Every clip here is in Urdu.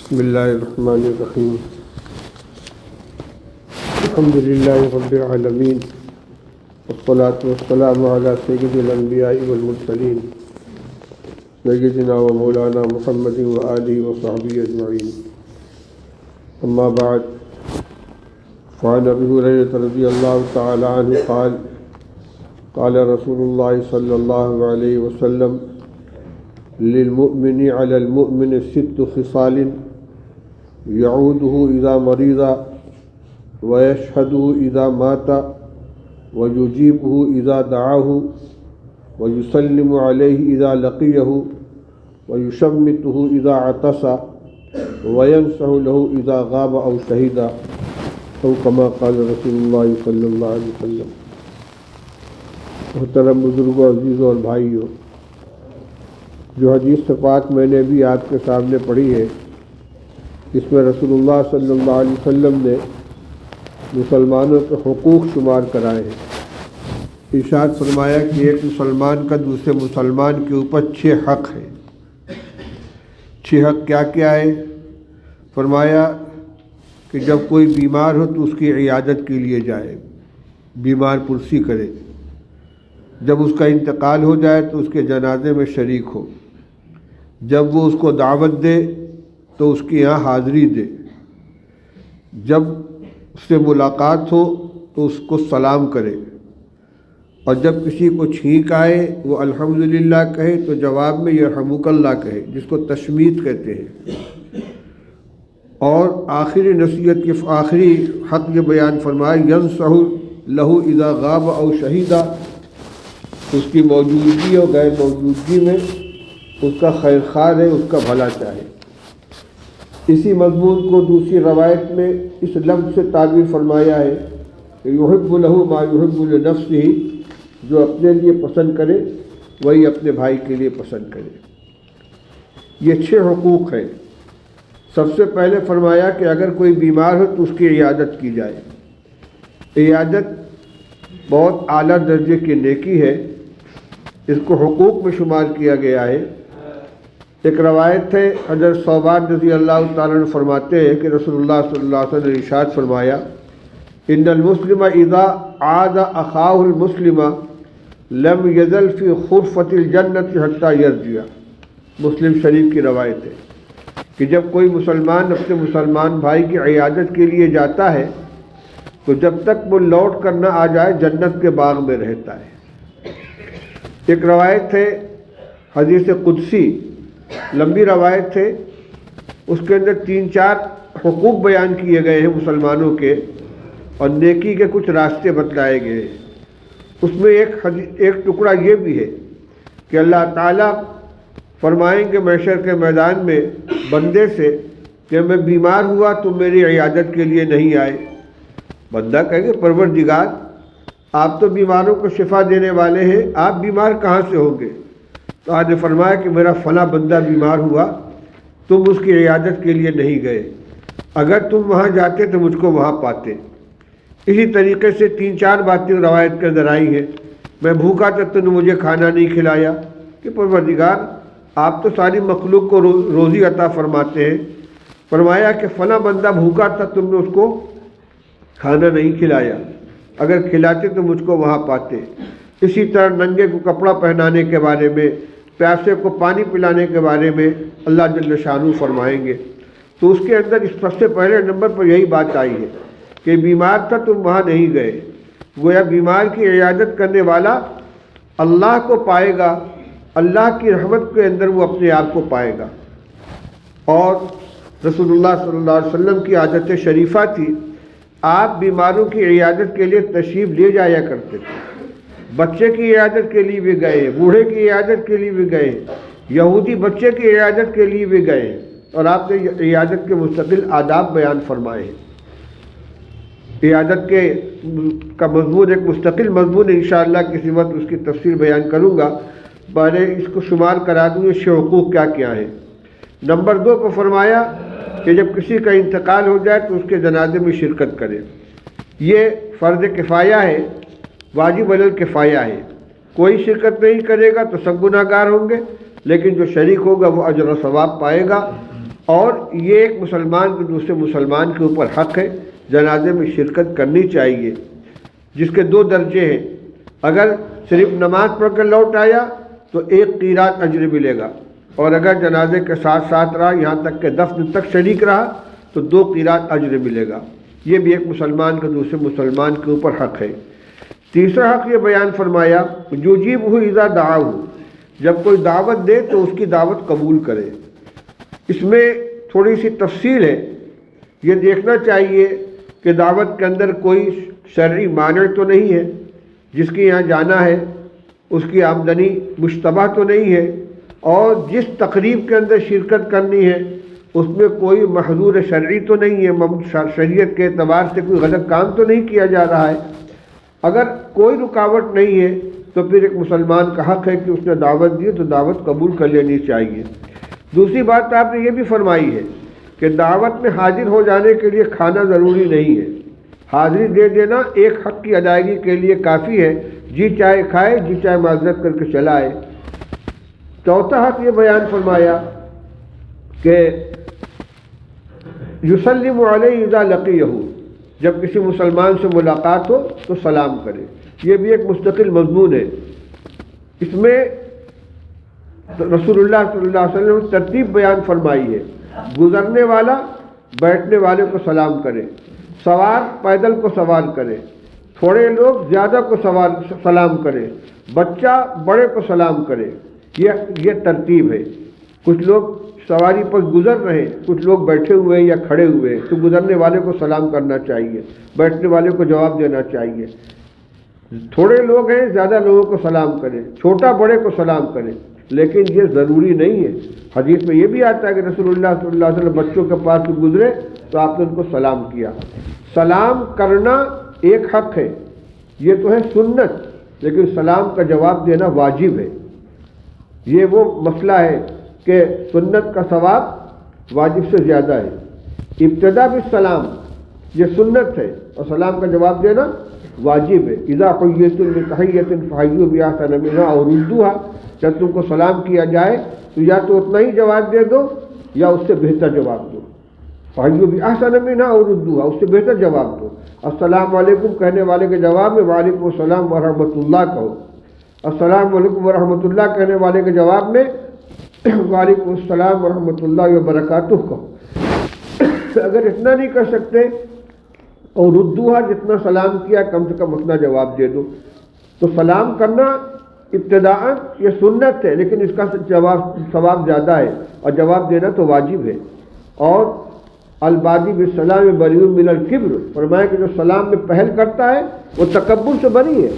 بسم اللہ الرحمن الرحیم الحمد للہ رب العالمین والصلاة والسلام علی سید الانبیاء والمرسلین سیدنا و مولانا محمد و آلہ و صحبہ اجمعین اما بعد فعن ابی ہریرہ رضی اللہ تعالی عنہ قال قال رسول اللہ صلی اللہ علیہ وسلم للمؤمن علی المؤمن 6 خصال يعوده إذا مرض ويشهده إذا مات ويجيبه إذا دعاه ويسلم عليه إذا لقيه ويشمته إذا عطس وينصح له إذا غاب أو شهد أو كما قال رسول الله صلی اللہ علیہ وسلم۔ محترم بزرگوں، عزیزوں اور بھائیوں، جو حدیث پاک میں نے بھی آپ کے سامنے پڑھی ہے، اس میں رسول اللہ صلی اللہ علیہ وسلم نے مسلمانوں کے حقوق شمار کرائے ہیں۔ ارشاد فرمایا کہ ایک مسلمان کا دوسرے مسلمان کے اوپر 6 حق ہیں۔ 6 حق کیا کیا ہے؟ فرمایا کہ جب کوئی بیمار ہو تو اس کی عیادت کے لیے جائے، بیمار پرسی کرے۔ جب اس کا انتقال ہو جائے تو اس کے جنازے میں شریک ہو۔ جب وہ اس کو دعوت دے تو اس کی یہاں حاضری دے۔ جب اس سے ملاقات ہو تو اس کو سلام کرے، اور جب کسی کو چھینک آئے وہ الحمدللہ کہے تو جواب میں یرحمک اللہ کہے، جس کو تشمیت کہتے ہیں۔ اور آخری نصیحت کے آخری حق یہ بیان فرمائے ینصح لہ اذا غاب او شہیدا، اس کی موجودگی اور غیر موجودگی میں اس کا خیر خواہ ہے، اس کا بھلا چاہے۔ اسی مضمون کو دوسری روایت میں اس لفظ سے تعبیر فرمایا ہے کہ یحب لہ ما یحب لنفسہ، جو اپنے لیے پسند کرے وہی اپنے بھائی کے لیے پسند کرے۔ یہ 6 حقوق ہیں۔ سب سے پہلے فرمایا کہ اگر کوئی بیمار ہو تو اس کی عیادت کی جائے۔ عیادت بہت اعلیٰ درجے کی نیکی ہے، اس کو حقوق میں شمار کیا گیا ہے۔ ایک روایت ہے، حضرت ثوبان رضی اللہ تعالیٰ عنہ فرماتے ہیں کہ رسول اللہ صلی اللہ علیہ وسلم نے ارشاد فرمایا ان المسلم اذا عاد اخاہ المسلم لم یزل فی خرفۃ الجنۃ حتی یرجع۔ مسلم شریف کی روایت ہے کہ جب کوئی مسلمان اپنے مسلمان بھائی کی عیادت کے لیے جاتا ہے تو جب تک وہ لوٹ کر نہ آ جائے جنت کے باغ میں رہتا ہے۔ ایک روایت ہے حدیث قدسی، لمبی روایت ہے، اس کے اندر 3-4 حقوق بیان کیے گئے ہیں مسلمانوں کے، اور نیکی کے کچھ راستے بتلائے گئے ہیں۔ اس میں ایک ٹکڑا یہ بھی ہے کہ اللہ تعالیٰ فرمائیں گے محشر کے میدان میں بندے سے کہ میں بیمار ہوا تو میری عیادت کے لیے نہیں آئے۔ بندہ کہے گا پروردگار آپ تو بیماروں کو شفا دینے والے ہیں، آپ بیمار کہاں سے ہوں گے؟ تو آج نے فرمایا کہ میرا فلاں بندہ بیمار ہوا، تم اس کی عیادت کے لیے نہیں گئے، اگر تم وہاں جاتے تو مجھ کو وہاں پاتے۔ اسی طریقے سے 3-4 باتیں روایت کے اندر آئی ہیں۔ میں بھوکا تھا تو نے مجھے کھانا نہیں کھلایا، کہ پروردگار آپ تو ساری مخلوق کو روزی عطا فرماتے ہیں۔ فرمایا کہ فلاں بندہ بھوکا تھا، تم نے اس کو کھانا نہیں کھلایا، اگر کھلاتے تو مجھ کو وہاں پاتے۔ اسی طرح ننگے کو کپڑا پہنانے کے بارے میں، پیاسے کو پانی پلانے کے بارے میں اللہ جل شانہ فرمائیں گے۔ تو اس کے اندر اس سب سے پہلے نمبر پر یہی بات آئی ہے کہ بیمار تھا تم وہاں نہیں گئے۔ گویا بیمار کی عیادت کرنے والا اللہ کو پائے گا، اللہ کی رحمت کے اندر وہ اپنے آپ کو پائے گا۔ اور رسول اللہ صلی اللہ علیہ وسلم کی عادت شریفہ تھی، آپ بیماروں کی عیادت کے لیے تشریف لے جایا کرتے تھے۔ بچے کی عیادت کے لیے بھی گئے، بوڑھے کی عیادت کے لیے بھی گئے، یہودی بچے کی عیادت کے لیے بھی گئے، اور آپ نے عیادت کے مستقل آداب بیان فرمائے ہیں۔ عیادت کا مضمون ایک مستقل مضمون ہے، انشاءاللہ کسی وقت اس کی تفصیل بیان کروں گا۔ پہلے اس کو شمار کرا دوں یہ 6 حقوق کیا کیا ہیں۔ نمبر 2 کو فرمایا کہ جب کسی کا انتقال ہو جائے تو اس کے جنازے میں شرکت کرے۔ یہ فرض کفایہ ہے، واجب علی الکفایہ ہے۔ کوئی شرکت نہیں کرے گا تو سب گناہ گار ہوں گے، لیکن جو شریک ہوگا وہ اجر و ثواب پائے گا۔ اور یہ ایک مسلمان کے دوسرے مسلمان کے اوپر حق ہے، جنازے میں شرکت کرنی چاہیے، جس کے 2 درجے ہیں۔ اگر صرف نماز پڑھ کر لوٹ آیا تو 1 قیراط اجر ملے گا، اور اگر جنازے کے ساتھ ساتھ رہا یہاں تک کہ دفن تک شریک رہا تو 2 قیراط اجر ملے گا۔ یہ بھی ایک مسلمان کے دوسرے مسلمان کے اوپر حق ہے۔ تیسرا حق یہ بیان فرمایا یجیبہ اذا دعاہ، جب کوئی دعوت دے تو اس کی دعوت قبول کرے۔ اس میں تھوڑی سی تفصیل ہے، یہ دیکھنا چاہیے کہ دعوت کے اندر کوئی شرعی مانع تو نہیں ہے، جس کے یہاں جانا ہے اس کی آمدنی مشتبہ تو نہیں ہے، اور جس تقریب کے اندر شرکت کرنی ہے اس میں کوئی محظور شرعی تو نہیں ہے، شریعت کے اعتبار سے کوئی غلط کام تو نہیں کیا جا رہا ہے۔ اگر کوئی رکاوٹ نہیں ہے تو پھر ایک مسلمان کا حق ہے کہ اس نے دعوت دی تو دعوت قبول کر لینی چاہیے۔ دوسری بات آپ نے یہ بھی فرمائی ہے کہ دعوت میں حاضر ہو جانے کے لیے کھانا ضروری نہیں ہے، حاضری دے دینا ایک حق کی ادائیگی کے لیے کافی ہے، جی چاہے کھائے جی چاہے معذرت کر کے چلا آئے۔ چوتھا حق یہ بیان فرمایا کہ یسلم علیہ اذا لقیہ، جب کسی مسلمان سے ملاقات ہو تو سلام کرے۔ یہ بھی ایک مستقل مضمون ہے، اس میں رسول اللہ صلی اللہ علیہ وسلم نے ترتیب بیان فرمائی ہے، گزرنے والا بیٹھنے والے کو سلام کرے، سوار پیدل کو سوال کرے، تھوڑے لوگ زیادہ کو سلام کرے، بچہ بڑے کو سلام کرے۔ یہ ترتیب ہے۔ کچھ لوگ سواری پر گزر رہے، کچھ لوگ بیٹھے ہوئے یا کھڑے ہوئے، تو گزرنے والے کو سلام کرنا چاہیے، بیٹھنے والے کو جواب دینا چاہیے۔ تھوڑے لوگ ہیں زیادہ لوگوں کو سلام کریں، چھوٹا بڑے کو سلام کریں، لیکن یہ ضروری نہیں ہے۔ حدیث میں یہ بھی آتا ہے کہ رسول اللہ صلی اللہ علیہ وسلم بچوں کے پاس سے گزرے تو آپ نے ان کو سلام کیا۔ سلام کرنا ایک حق ہے، یہ تو ہے سنت، لیکن سلام کا جواب دینا واجب ہے۔ یہ وہ مسئلہ ہے کہ سنت کا ثواب واجب سے زیادہ ہے۔ ابتدا بالسلام یہ سنت ہے اور سلام کا جواب دینا واجب ہے۔ اذا حییتم بتحیۃ فحیوا باحسن منھا او ردوها، جب تم کو سلام کیا جائے تو یا تو اتنا ہی جواب دے دو یا اس سے بہتر جواب دو۔ فحیوا باحسن منھا او ردوها، اس سے بہتر جواب دو۔ السلام علیکم کہنے والے کے جواب میں وعلیکم السلام ورحمۃ اللہ کہو، السلام علیکم ورحمۃ اللہ کہنے والے کے جواب میں وعلیکم السلام ورحمۃ اللہ وبرکاتہ کہو۔ اگر اتنا نہیں کر سکتے اور ردوہا جتنا سلام کیا کم سے کم اتنا جواب دے دو۔ تو سلام کرنا ابتداء یہ سنت ہے، لیکن اس کا ثواب زیادہ ہے اور جواب دینا تو واجب ہے۔ اور البادی بالسلام بریء من الکبر، فرمایا کہ جو سلام میں پہل کرتا ہے وہ تکبر سے بری ہے۔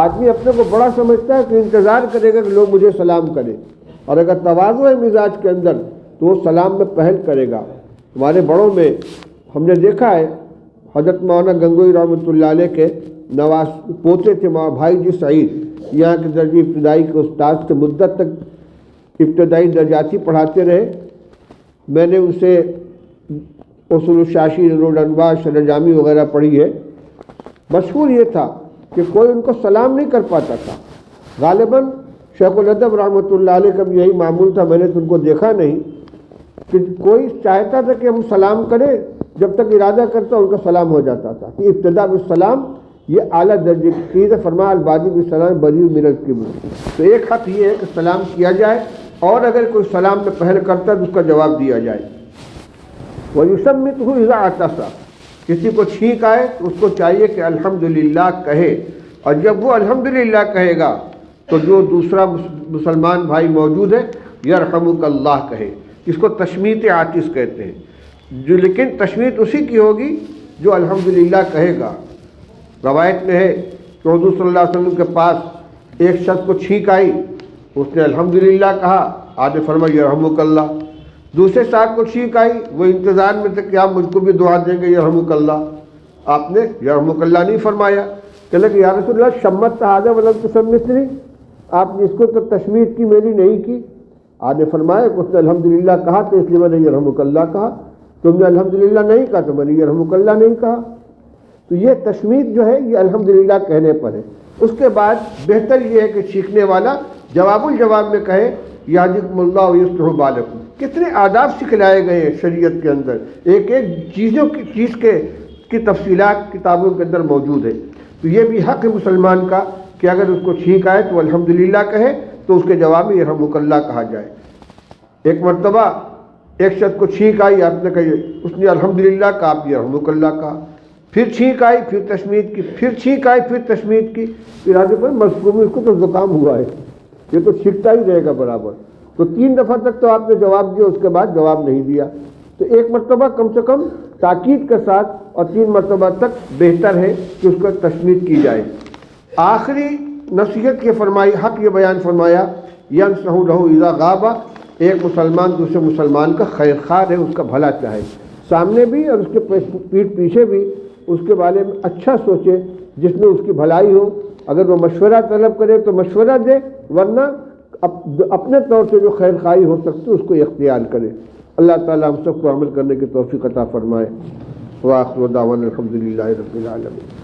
آدمی اپنے کو بڑا سمجھتا ہے کہ انتظار کرے گا کہ لوگ مجھے سلام کریں، اور اگر تواضع ہے مزاج کے اندر تو وہ سلام میں پہل کرے گا۔ ہمارے بڑوں میں ہم نے دیکھا ہے، حضرت مولانا گنگوئی رحمۃ اللہ علیہ کے نواز پوتے تھے بھائی جی سعید، یہاں کے درجہ ابتدائی کے استاد سے مدت تک ابتدائی درجاتی پڑھاتے رہے۔ میں نے ان سے اصول الشاشی، نور الانوار، شرح جامی وغیرہ پڑھی ہے۔ مشہور یہ تھا کہ کوئی ان کو سلام نہیں کر پاتا تھا۔ غالباً شیخ الادب رحمۃ اللہ علیہ کا بھی یہی معمول تھا، میں نے تو ان کو دیکھا نہیں کہ کوئی چاہتا تھا کہ ہم سلام کریں، جب تک ارادہ کرتا ان کا سلام ہو جاتا تھا۔ کہ ابتدا بالسلام یہ اعلیٰ درجے کی چیز ہے، فرمایا البادی بالسلام بریء من الکبر۔ تو ایک حق یہ ہے کہ سلام کیا جائے، اور اگر کوئی سلام میں پہل کرتا ہے تو اس کا جواب دیا جائے۔ وَيُسَمِّتْهُ إِذَا عَطَسَ، کسی کو چھینک آئے تو اس کو چاہیے کہ الحمدللہ کہے، اور جب وہ الحمدللہ کہے گا تو جو دوسرا مسلمان بھائی موجود ہے یرحمک اللہ کہے۔ اس کو تشمیت عاطس کہتے ہیں، لیکن تشمیت اسی کی ہوگی جو الحمدللہ کہے گا۔ روایت میں ہے کہ حضور صلی اللہ علیہ وسلم کے پاس ایک شخص کو چھینک آئی، اس نے الحمدللہ کہا، آپ نے فرمایا یرحمک اللہ۔ دوسرے صاحب کو چھینک آئی، وہ انتظار میں تھے کہ آپ مجھ کو بھی دعا دیں گے یرحمک اللہ، آپ نے یرحمک اللہ نہیں فرمایا۔ کہ یا رسول اللہ شمت هذا ولم تشمتنی، آپ نے اس کو تو تشمیت کی، میری نہیں کی۔ آپ نے فرمایا کہ اس نے الحمدللہ کہا تو اس لیے میں نے یرحمک اللہ کہا، تم نے الحمدللہ نہیں کہا تو میں نے یرحمک اللہ نہیں کہا۔ تو یہ تشمیت جو ہے یہ الحمدللہ کہنے پر ہے۔ اس کے بعد بہتر یہ ہے کہ سیکھنے والا جواب الجواب میں کہے یہدیکم اللہ ویصلح بالکم، کتنے آداب سکھلائے گئے ہیں شریعت کے اندر، ایک ایک چیز کی تفصیلات کتابوں کے اندر موجود ہے۔ تو یہ بھی حق ہے مسلمان کا کہ اگر اس کو چھینک آئے تو الحمدللہ کہے، تو اس کے جواب میں یرحمک اللہ کہا جائے۔ ایک مرتبہ ایک شخص کو چھینک آئی، آپ نے کہی، اس نے الحمدللہ کہا، آپ نے یرحمک اللہ کہا، پھر چھینک آئی، پھر تشمید کی، پھر چھینک آئی، پھر تشمید کی، پھر آگے پر مذکور اس کو تو زکام ہوا ہے، یہ تو چھینکتا ہی رہے گا برابر۔ تو 3 دفعہ تک تو آپ نے جواب دیا، اس کے بعد جواب نہیں دیا، تو ایک مرتبہ کم سے کم تاکید کے ساتھ، اور 3 مرتبہ تک بہتر ہے کہ اس کو تشمید کی جائے۔ آخری نصیحت یہ فرمائی، حق یہ بیان فرمایا، ینصح لہ اذا غاب، ایک مسلمان دوسرے مسلمان کا خیر خواہ ہے، اس کا بھلا چاہے، سامنے بھی اور اس کے پیٹھ پیچھے بھی اس کے بارے میں اچھا سوچے، جس میں اس کی بھلائی ہو۔ اگر وہ مشورہ طلب کرے تو مشورہ دے، ورنہ اپنے طور سے جو خیر خواہی ہو سکتی ہے اس کو اختیار کرے۔ اللہ تعالیٰ ہم سب کو عمل کرنے کی توفیق عطا فرمائے۔ وآخر دعوانا الحمدللہ رب العالمین۔